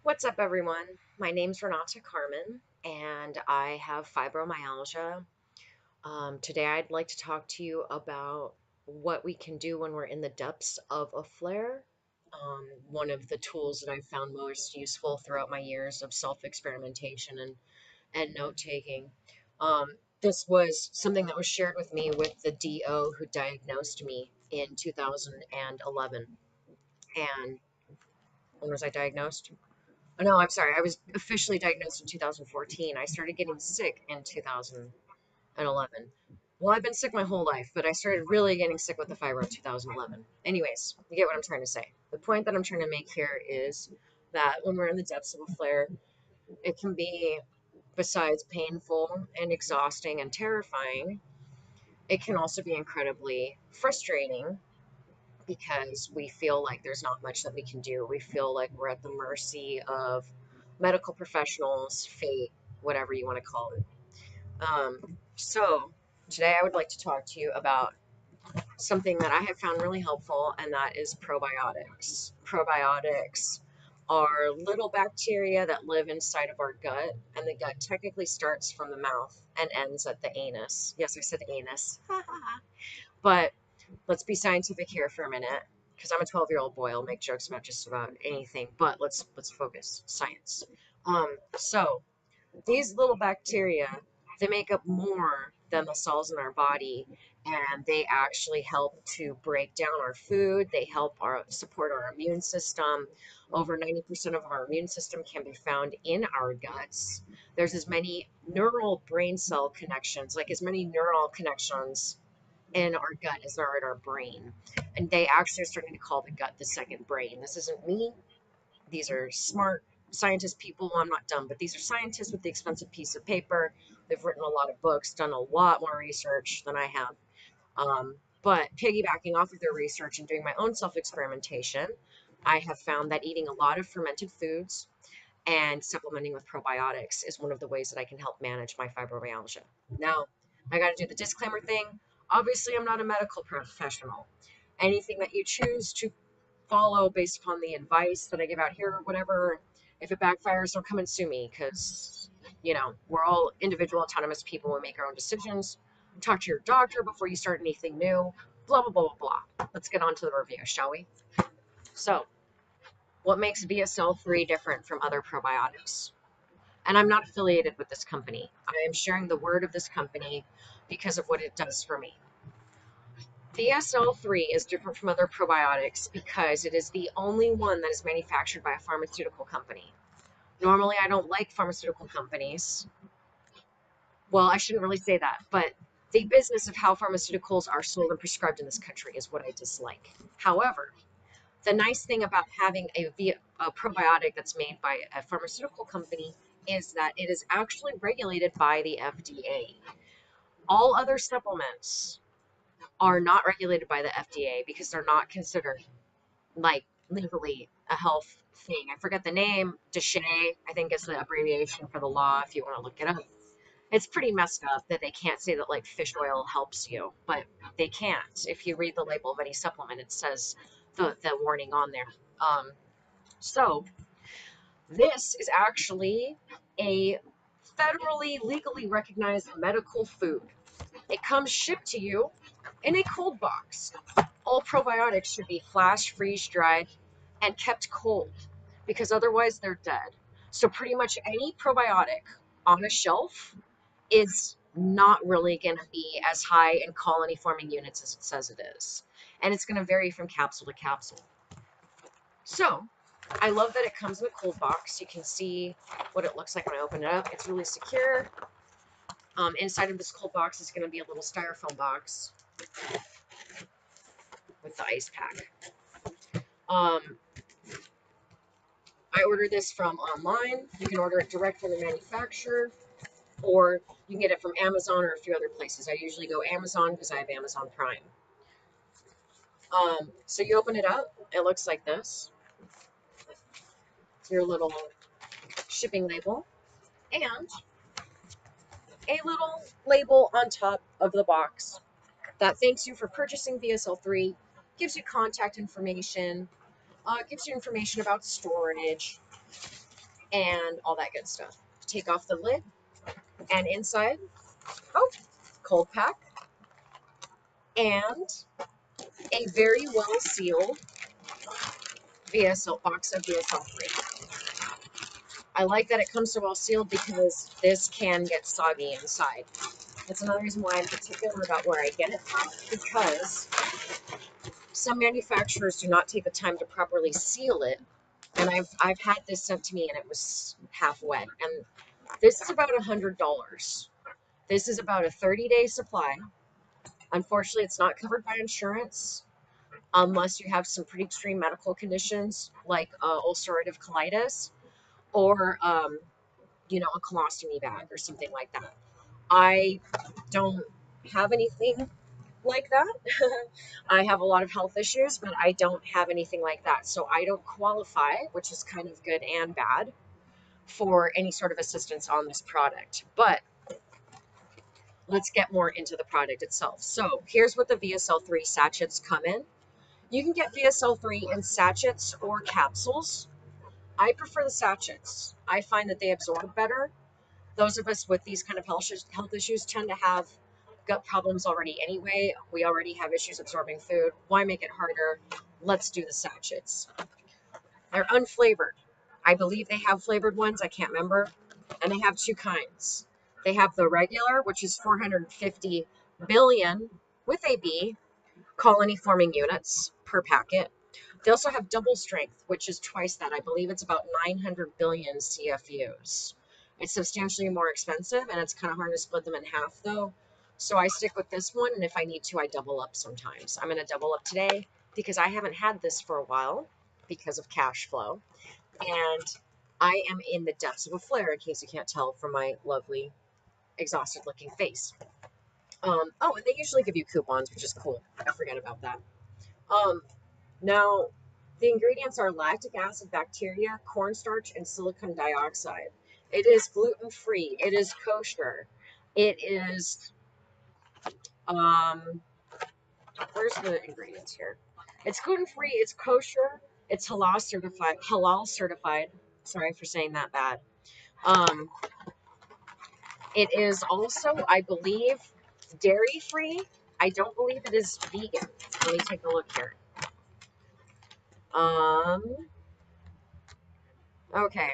What's up, everyone? My name's Renata Carmen, and I have fibromyalgia. Today, I'd like to talk to you about what we can do when we're in the depths of a flare. One of the tools that I've found most useful throughout my years of self-experimentation and note-taking. This was something that was shared with me with the DO who diagnosed me in 2011. And when was I diagnosed? Oh, no, I'm sorry. I was officially diagnosed in 2014. I started getting sick in 2011. Well, I've been sick my whole life, but I started really getting sick with the fibro in 2011. Anyways, you get what I'm trying to say. The point that I'm trying to make here is that when we're in the depths of a flare, it can be, besides painful and exhausting and terrifying, it can also be incredibly frustrating because we feel like there's not much that we can do. We feel like we're at the mercy of medical professionals, fate, whatever you want to call it. So today I would like to talk to you about something that I have found really helpful, and that is probiotics. Probiotics are little bacteria that live inside of our gut, and the gut technically starts from the mouth and ends at the anus. Yes, I said anus. But let's be scientific here for a minute, because I'm a 12-year-old boy. I'll make jokes about just about anything, but let's focus science. So these little bacteria, they make up more than the cells in our body, and they actually help to break down our food. They help our support our immune system. Over 90% of our immune system can be found in our guts. There's as many neural brain cell connections, like as many neural connections in our gut as there are in our brain. And they actually are starting to call the gut the second brain. This isn't me. These are smart scientist people. I'm not dumb, but these are scientists with the expensive piece of paper. They've written a lot of books, done a lot more research than I have. But piggybacking off of their research and doing my own self experimentation, I have found that eating a lot of fermented foods and supplementing with probiotics is one of the ways that I can help manage my fibromyalgia. Now, I got to do the disclaimer thing. Obviously, I'm not a medical professional. Anything that you choose to follow based upon the advice that I give out here or whatever, if it backfires, don't come and sue me because, we're all individual, autonomous people. We make our own decisions. Talk to your doctor before you start anything new. Blah, blah, blah, blah, blah. Let's get on to the review, shall we? So, what makes VSL3 different from other probiotics? And I'm not affiliated with this company. I am sharing the word of this company because of what it does for me. VSL3 is different from other probiotics because it is the only one that is manufactured by a pharmaceutical company. Normally, I don't like pharmaceutical companies. Well, I shouldn't really say that, but the business of how pharmaceuticals are sold and prescribed in this country is what I dislike. However, the nice thing about having a probiotic that's made by a pharmaceutical company is that it is actually regulated by the FDA. All other supplements are not regulated by the FDA because they're not considered like legally a health thing. I forget the name. DSHEA, I think is the abbreviation for the law if you want to look it up. It's pretty messed up that they can't say that like fish oil helps you, but they can't. If you read the label of any supplement, it says the warning on there. So this is actually a federally legally recognized medical food. It comes shipped to you in a cold box. All probiotics should be flash, freeze dried, and kept cold because otherwise they're dead. So pretty much any probiotic on a shelf is not really going to be as high in colony forming units as it says it is. And it's going to vary from capsule to capsule. So I love that it comes in a cold box. You can see what it looks like when I open it up. It's really secure. Inside of this cold box is going to be a little styrofoam box with the ice pack. I ordered this from online. You can order it direct from the manufacturer, or you can get it from Amazon or a few other places. I usually go Amazon because I have Amazon Prime. So you open it up. It looks like this. Your little shipping label and a little label on top of the box that thanks you for purchasing VSL3, gives you contact information, gives you information about storage, and all that good stuff. Take off the lid, and inside, oh, cold pack, and a very well sealed VSL box of VSL 3. I like that it comes so well sealed because this can get soggy inside. That's another reason why I'm particular about where I get it from, because some manufacturers do not take the time to properly seal it. And I've had this sent to me and it was half wet. And this is about $100. This is about a 30-day supply. Unfortunately, it's not covered by insurance unless you have some pretty extreme medical conditions like ulcerative colitis or a colostomy bag or something like that. I don't have anything like that. I have a lot of health issues, but I don't have anything like that. So I don't qualify, which is kind of good and bad, for any sort of assistance on this product. But let's get more into the product itself. So here's what the VSL3 sachets come in. You can get VSL3 in sachets or capsules. I prefer the sachets. I find that they absorb better. Those of us with these kind of health issues tend to have gut problems already anyway. We already have issues absorbing food. Why make it harder? Let's do the sachets. They're unflavored. I believe they have flavored ones. I can't remember. And they have two kinds. They have the regular, which is 450 billion with a B colony forming units per packet. They also have double strength, which is twice that. I believe it's about 900 billion CFUs. It's substantially more expensive, and it's kind of hard to split them in half, though. So I stick with this one, and if I need to, I double up sometimes. I'm going to double up today because I haven't had this for a while because of cash flow. And I am in the depths of a flare, in case you can't tell from my lovely, exhausted-looking face. Oh, and they usually give you coupons, which is cool. I forget about that. Now, the ingredients are lactic acid bacteria, cornstarch, and silicon dioxide. It is gluten-free. It is kosher. It is, where's the ingredients here? It's gluten-free, it's kosher, it's halal certified. Sorry for saying that bad. Um, it is also, I believe, dairy-free. I don't believe it is vegan. Let me take a look here. Okay.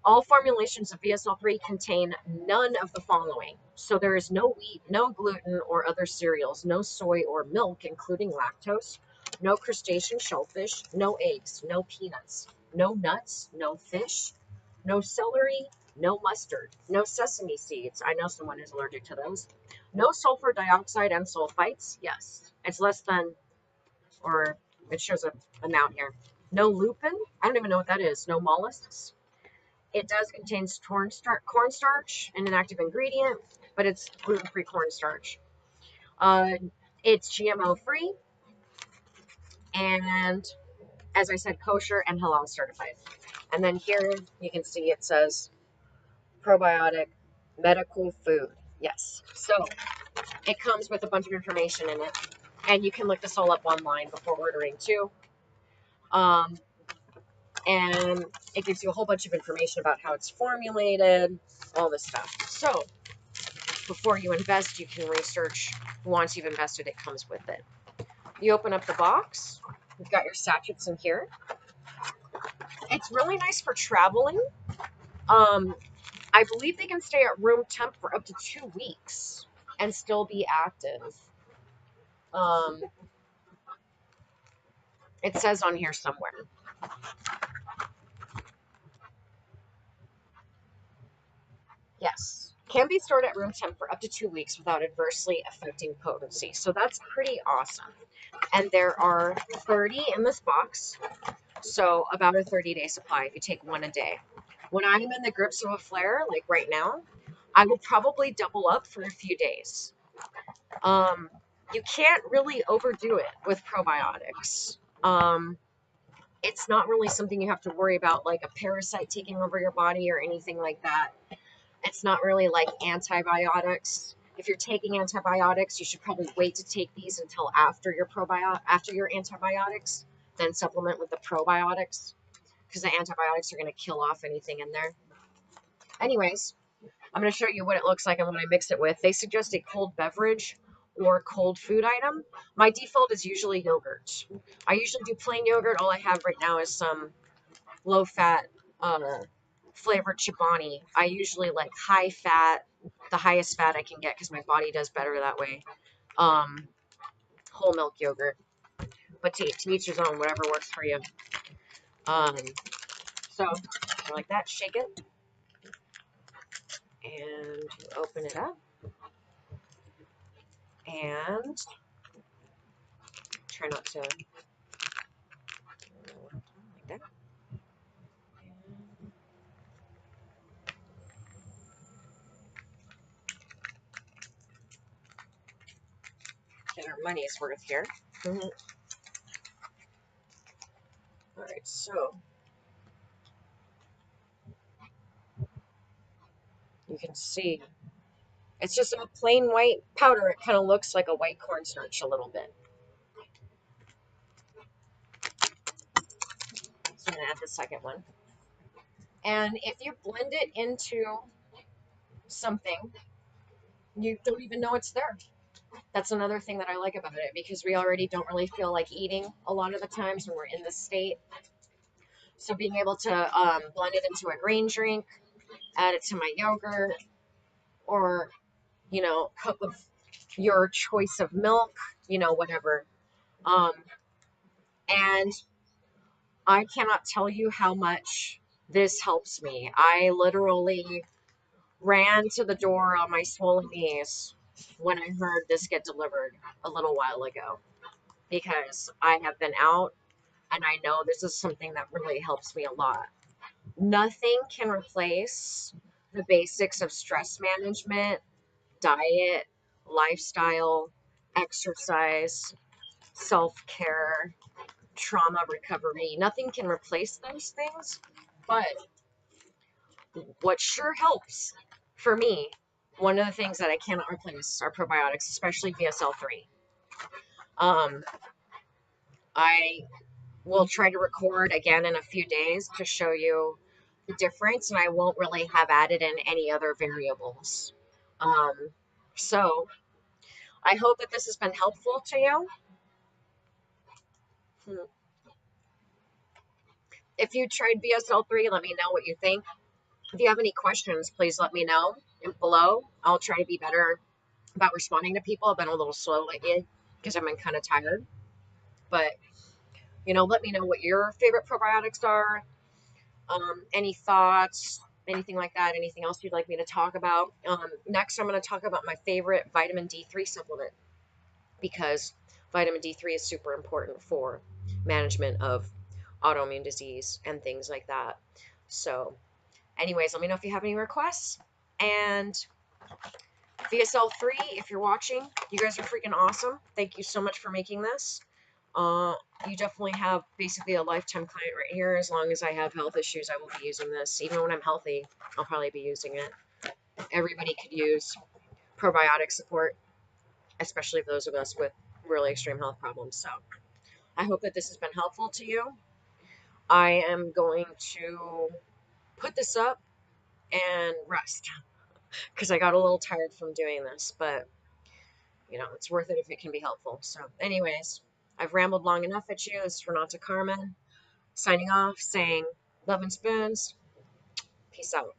All formulations of VSL3 contain none of the following. So there is no wheat, no gluten or other cereals, no soy or milk, including lactose, no crustacean shellfish, no eggs, no peanuts, no nuts, no fish, no celery, no mustard, no sesame seeds. I know someone is allergic to those. No sulfur dioxide and sulfites. Yes, it's less than, or it shows an amount here. No lupin. I don't even know what that is. No mollusks. It does contain cornstarch and an active ingredient, but it's gluten-free cornstarch. It's GMO-free, and as I said, kosher and halal certified. And then here you can see it says probiotic medical food. Yes. So it comes with a bunch of information in it, and you can look this all up online before ordering too. And it gives you a whole bunch of information about how it's formulated, all this stuff. So before you invest, you can research. Once you've invested, it comes with it. You open up the box. You've got your sachets in here. It's really nice for traveling. I believe they can stay at room temp for up to 2 weeks and still be active. It says on here somewhere. Yes. Can be stored at room temp for up to 2 weeks without adversely affecting potency. So that's pretty awesome. And there are 30 in this box. So about a 30-day supply if you take one a day. When I'm in the grips of a flare, like right now, I will probably double up for a few days. You can't really overdo it with probiotics. It's not really something you have to worry about, like a parasite taking over your body or anything like that. It's not really like antibiotics. If you're taking antibiotics, you should probably wait to take these until after your antibiotics, then supplement with the probiotics. because the antibiotics are going to kill off anything in there. Anyways, I'm going to show you what it looks like and what I mix it with. They suggest a cold beverage or cold food item. My default is usually yogurt. I usually do plain yogurt. All I have right now is some low-fat flavored Chobani. I usually like high fat, the highest fat I can get because my body does better that way. Whole milk yogurt. But to each his own, whatever works for you. Um, so, like that, shake it, and you open it up, and try not to, like that. Get our money's worth here. Mm-hmm. All right, so you can see it's just a plain white powder. It kind of looks like a white cornstarch a little bit. So I'm gonna add the second one. And if you blend it into something, you don't even know it's there. That's another thing that I like about it because we already don't really feel like eating a lot of the times when we're in this state. So being able to blend it into a green drink, add it to my yogurt, or, cup of your choice of milk, whatever. Um, and I cannot tell you how much this helps me. I literally ran to the door on my swollen knees when I heard this get delivered a little while ago because I have been out and I know this is something that really helps me a lot. Nothing can replace the basics of stress management, diet, lifestyle, exercise, self-care, trauma recovery. Nothing can replace those things, but what sure helps for me, one of the things that I cannot replace are probiotics, especially VSL3. Um, I will try to record again in a few days to show you the difference, and I won't really have added in any other variables. Um, so I hope that this has been helpful to you. If you tried VSL3, let me know what you think. If you have any questions, please let me know below. I'll try to be better about responding to people. I've been a little slow lately because I've been kind of tired. But, let me know what your favorite probiotics are. Any thoughts, anything like that, anything else you'd like me to talk about. Next, I'm going to talk about my favorite vitamin D3 supplement because vitamin D3 is super important for management of autoimmune disease and things like that. So, anyways, let me know if you have any requests. And VSL3, if you're watching, you guys are freaking awesome. Thank you so much for making this. Uh, you definitely have basically a lifetime client right here. As long as I have health issues, I will be using this. Even when I'm healthy, I'll probably be using it. Everybody could use probiotic support, especially those of us with really extreme health problems. So I hope that this has been helpful to you. I am going to put this up and rest because I got a little tired from doing this, but it's worth it if it can be helpful. So, anyways, I've rambled long enough at you. This is Renata Carmen signing off, saying love and spoons. Peace out.